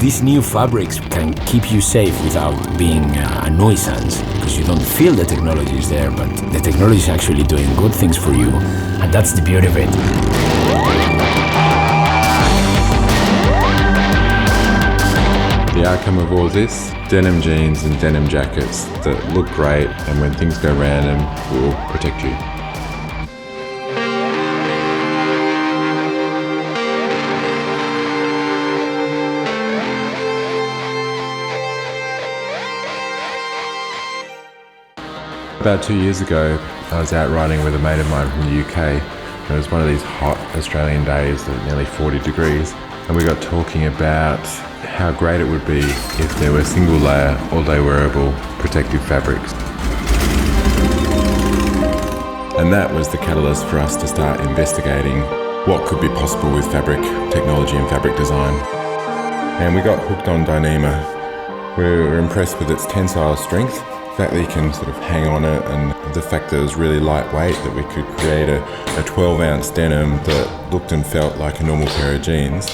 These new fabrics can keep you safe without being a nuisance, because you don't feel the technology is there, but the technology is actually doing good things for you, and that's the beauty of it. The outcome of all this, denim jeans and denim jackets that look great, and when things go random, will protect you. About 2 years ago, I was out riding with a mate of mine from the UK. It was one of these hot Australian days at nearly 40 degrees, and we got talking about how great it would be if there were single layer, all-day wearable protective fabrics. And that was the catalyst for us to start investigating what could be possible with fabric technology and fabric design. And we got hooked on Dyneema. We were impressed with its tensile strength, the fact that you can sort of hang on it, and the fact that it was really lightweight, that we could create a 12-ounce denim that looked and felt like a normal pair of jeans,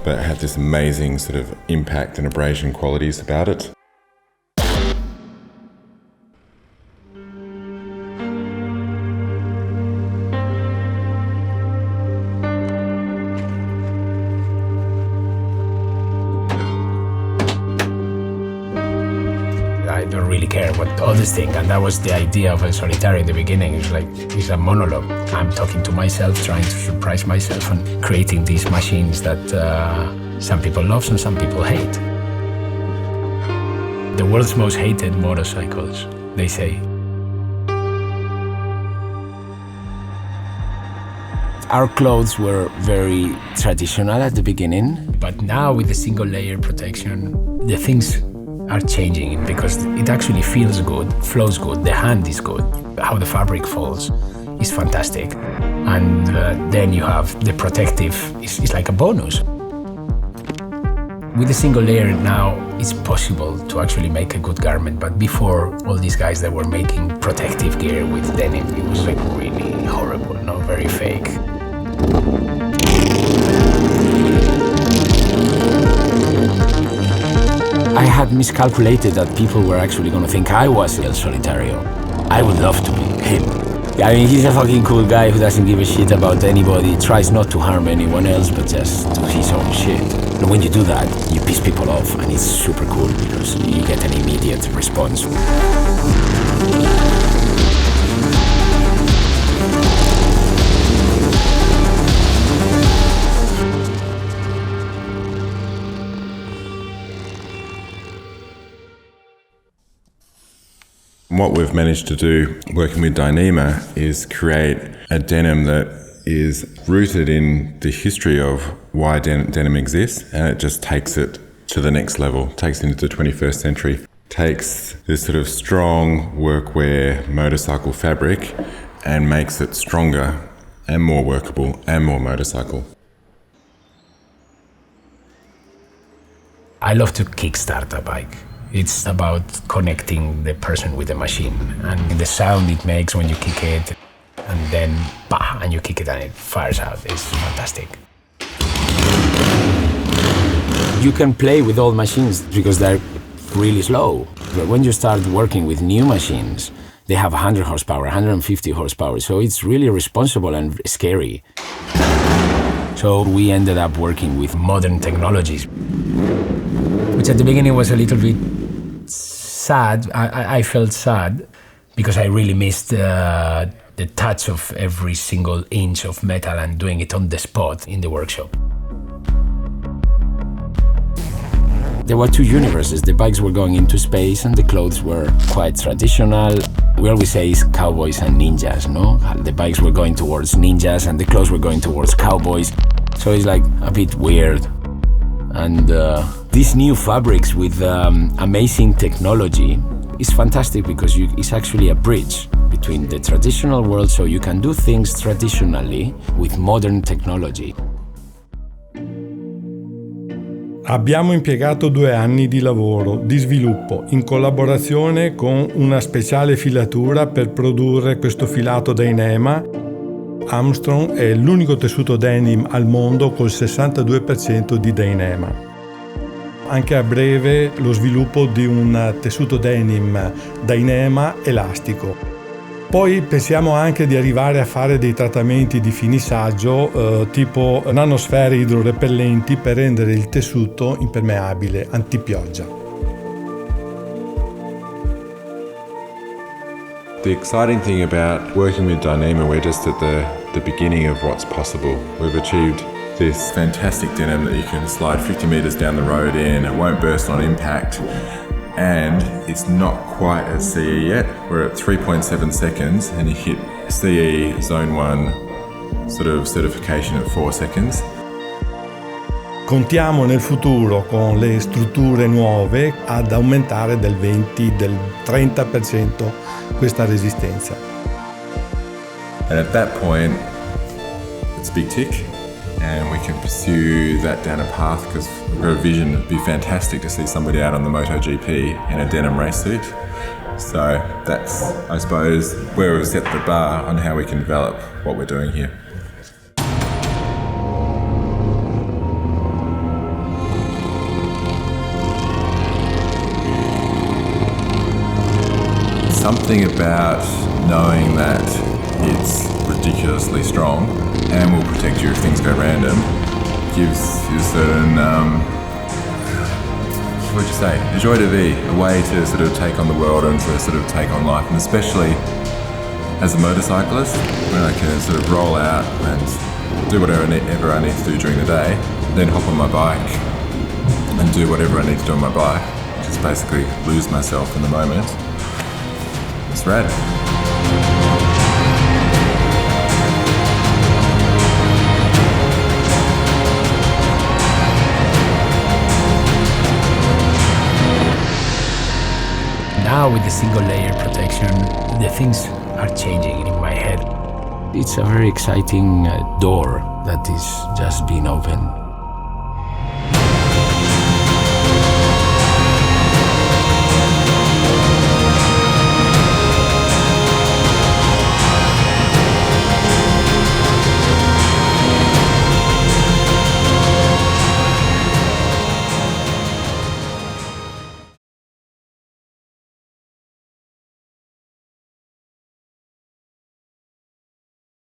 but had this amazing sort of impact and abrasion qualities about it. I don't really care what others think, and that was the idea of a Solitario in the beginning. It's a monologue. I'm talking to myself, trying to surprise myself, and creating these machines that some people love and some people hate. The world's most hated motorcycles, they say. Our clothes were very traditional at the beginning, but now with the single layer protection, the things are changing because it actually feels good, flows good, the hand is good. How the fabric falls is fantastic. And then you have the protective, it's like a bonus. With a single layer now, it's possible to actually make a good garment, but before, all these guys that were making protective gear with denim, it was like really horrible, very fake. I had miscalculated that people were actually going to think I was El Solitario. I would love to be him. I mean, he's a fucking cool guy who doesn't give a shit about anybody, tries not to harm anyone else, but just do his own shit. And when you do that, you piss people off, and it's super cool because you get an immediate response. What we've managed to do working with Dyneema is create a denim that is rooted in the history of why denim exists, and it just takes it to the next level, takes it into the 21st century, takes this sort of strong workwear motorcycle fabric and makes it stronger and more workable and more motorcycle. I love to kickstart a bike. It's about connecting the person with the machine, and the sound it makes when you kick it, and then bah, and you kick it and it fires out. It's fantastic. You can play with old machines because they're really slow. But when you start working with new machines, they have 100 horsepower, 150 horsepower, so it's really responsible and scary. So we ended up working with modern technologies, which at the beginning was a little bit sad. I felt sad because I really missed the touch of every single inch of metal and doing it on the spot in the workshop. There were two universes. The bikes were going into space and the clothes were quite traditional. We always say it's cowboys and ninjas, no? The bikes were going towards ninjas and the clothes were going towards cowboys. So it's like a bit weird. And these new fabrics with amazing technology is fantastic because it's actually a bridge between the traditional world, so you can do things traditionally with modern technology. Abbiamo impiegato 2 anni di lavoro, di sviluppo, in collaborazione con una speciale filatura per produrre questo filato Dyneema. Armstrong è l'unico tessuto denim al mondo col 62% di Dyneema. anche a breve lo sviluppo di un tessuto denim Dyneema elastico. Poi pensiamo anche di arrivare a fare dei trattamenti di finissaggio tipo nanosfere idrorepellenti per rendere il tessuto impermeabile, antipioggia. The exciting thing about working with Dyneema, we're just at the beginning of what's possible. We've achieved this fantastic denim that you can slide 50 metres down the road in, it won't burst on impact, and it's not quite at CE yet. We're at 3.7 seconds and you hit CE Zone 1 sort of certification at 4 seconds. Contiamo nel futuro con le strutture nuove ad aumentare del 20, del 30% questa resistenza. And at that point, it's a big tick and we can pursue that down a path because we've got a vision. It'd be fantastic to see somebody out on the MotoGP in a denim race suit. So that's, I suppose, where we've set the bar on how we can develop what we're doing here. Something about knowing that it's ridiculously strong and will protect you if things go random gives you a certain, what would you say, a joie de vivre, a way to sort of take on the world and to sort of take on life. And especially as a motorcyclist, when I can sort of roll out and do whatever I need to do during the day, then hop on my bike and do whatever I need to do on my bike, just basically lose myself in the moment. It's rad. Now with the single layer protection, the things are changing in my head. It's a very exciting door that is just being opened.